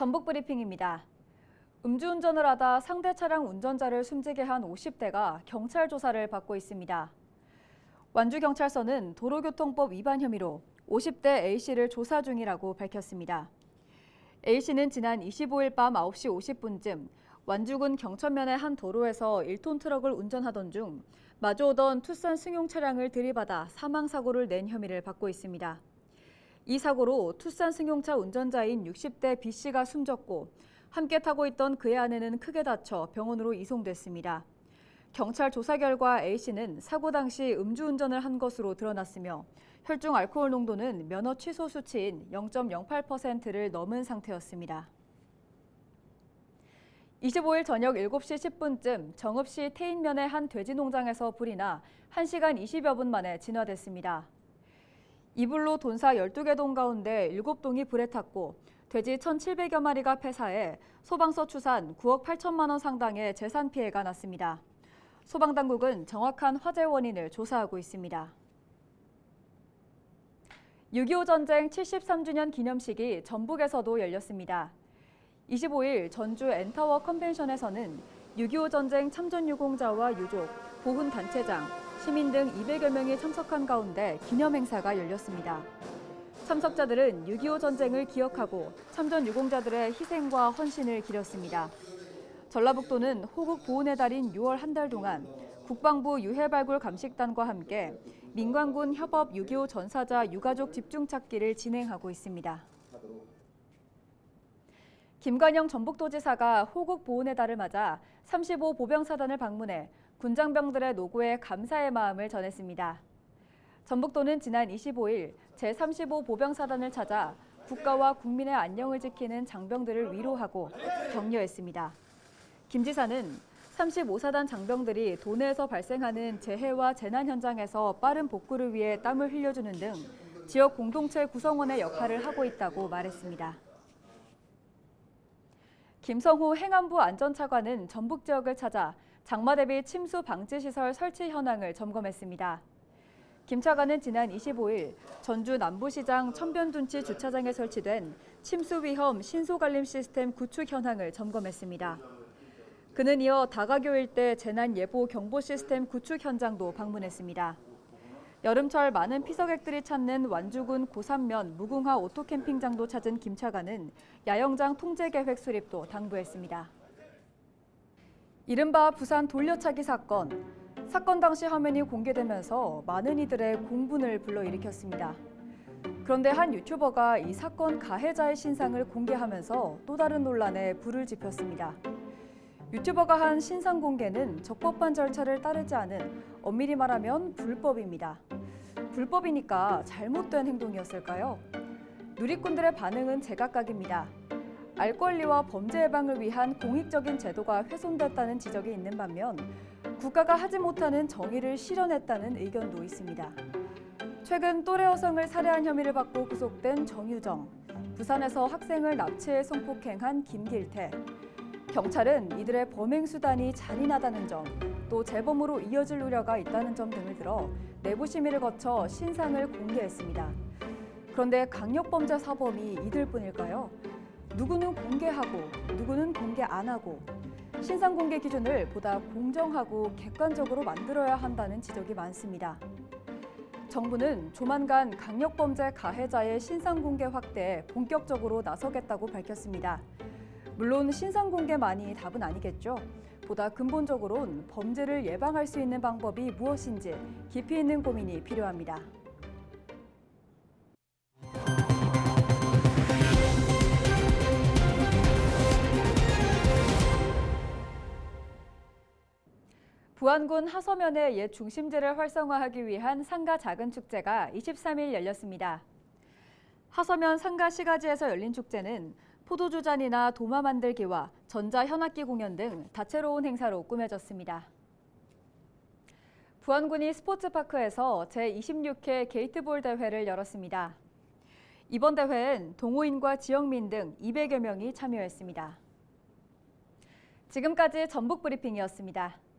전북 브리핑입니다. 음주운전을 하다 상대 차량 운전자를 숨지게 한 50대가 경찰 조사를 받고 있습니다. 완주경찰서는 도로교통법 위반 혐의로 50대 A씨를 조사 중이라고 밝혔습니다. A씨는 지난 25일 밤 9시 50분쯤 완주군 경천면의 한 도로에서 1톤 트럭을 운전하던 중 마주오던 투싼 승용 차량을 들이받아 사망사고를 낸 혐의를 받고 있습니다. 이 사고로 투싼 승용차 운전자인 60대 B씨가 숨졌고 함께 타고 있던 그의 아내는 크게 다쳐 병원으로 이송됐습니다. 경찰 조사 결과 A씨는 사고 당시 음주운전을 한 것으로 드러났으며 혈중 알코올 농도는 면허 취소 수치인 0.08%를 넘은 상태였습니다. 25일 저녁 7시 10분쯤 정읍시 태인면의 한 돼지 농장에서 불이 나 1시간 20여 분 만에 진화됐습니다. 이불로 돈사 12개 동 가운데 7동이 불에 탔고 돼지 1,700여 마리가 폐사해 소방서 추산 9억 8천만 원 상당의 재산 피해가 났습니다. 소방당국은 정확한 화재 원인을 조사하고 있습니다. 6.25 전쟁 73주년 기념식이 전북에서도 열렸습니다. 25일 전주 엔타워 컨벤션에서는 6.25 전쟁 참전 유공자와 유족, 보훈 단체장, 시민 등 200여 명이 참석한 가운데 기념 행사가 열렸습니다. 참석자들은 6.25 전쟁을 기억하고 참전 유공자들의 희생과 헌신을 기렸습니다. 전라북도는 호국 보훈의 달인 6월 한 달 동안 국방부 유해발굴 감식단과 함께 민관군 협업 6.25 전사자 유가족 집중찾기를 진행하고 있습니다. 김관영 전북도지사가 호국 보훈의 달을 맞아 35 보병사단을 방문해 군장병들의 노고에 감사의 마음을 전했습니다. 전북도는 지난 25일 제35 보병사단을 찾아 국가와 국민의 안녕을 지키는 장병들을 위로하고 격려했습니다. 김 지사는 35사단 장병들이 도내에서 발생하는 재해와 재난 현장에서 빠른 복구를 위해 땀을 흘려주는 등 지역 공동체 구성원의 역할을 하고 있다고 말했습니다. 김성호 행안부 안전차관은 전북 지역을 찾아 장마 대비 침수 방지 시설 설치 현황을 점검했습니다. 김 차관은 지난 25일 전주 남부시장 천변둔치 주차장에 설치된 침수 위험 신소관림 시스템 구축 현황을 점검했습니다. 그는 이어 다가교 일대 재난 예보 경보 시스템 구축 현장도 방문했습니다. 여름철 많은 피서객들이 찾는 완주군 고산면 무궁화 오토캠핑장도 찾은 김 차관은 야영장 통제 계획 수립도 당부했습니다. 이른바 부산 돌려차기 사건. 사건 당시 화면이 공개되면서 많은 이들의 공분을 불러일으켰습니다. 그런데 한 유튜버가 이 사건 가해자의 신상을 공개하면서 또 다른 논란에 불을 지폈습니다. 유튜버가 한 신상 공개는 적법한 절차를 따르지 않은 엄밀히 말하면 불법입니다. 불법이니까 잘못된 행동이었을까요? 누리꾼들의 반응은 제각각입니다. 알 권리와 범죄 예방을 위한 공익적인 제도가 훼손됐다는 지적이 있는 반면 국가가 하지 못하는 정의를 실현했다는 의견도 있습니다. 최근 또래 여성을 살해한 혐의를 받고 구속된 정유정, 부산에서 학생을 납치해 성폭행한 김길태, 경찰은 이들의 범행 수단이 잔인하다는 점, 또 재범으로 이어질 우려가 있다는 점 등을 들어 내부 심의를 거쳐 신상을 공개했습니다. 그런데 강력범죄 사범이 이들뿐일까요? 누구는 공개하고 누구는 공개 안 하고 신상 공개 기준을 보다 공정하고 객관적으로 만들어야 한다는 지적이 많습니다. 정부는 조만간 강력범죄 가해자의 신상 공개 확대에 본격적으로 나서겠다고 밝혔습니다. 물론 신상 공개만이 답은 아니겠죠. 보다 근본적으로는 범죄를 예방할 수 있는 방법이 무엇인지 깊이 있는 고민이 필요합니다. 부안군 하서면의 옛 중심지를 활성화하기 위한 상가 작은 축제가 23일 열렸습니다. 하서면 상가 시가지에서 열린 축제는 포도주잔이나 도마 만들기와 전자 현악기 공연 등 다채로운 행사로 꾸며졌습니다. 부안군이 스포츠파크에서 제26회 게이트볼 대회를 열었습니다. 이번 대회엔 동호인과 지역민 등 200여 명이 참여했습니다. 지금까지 전북 브리핑이었습니다.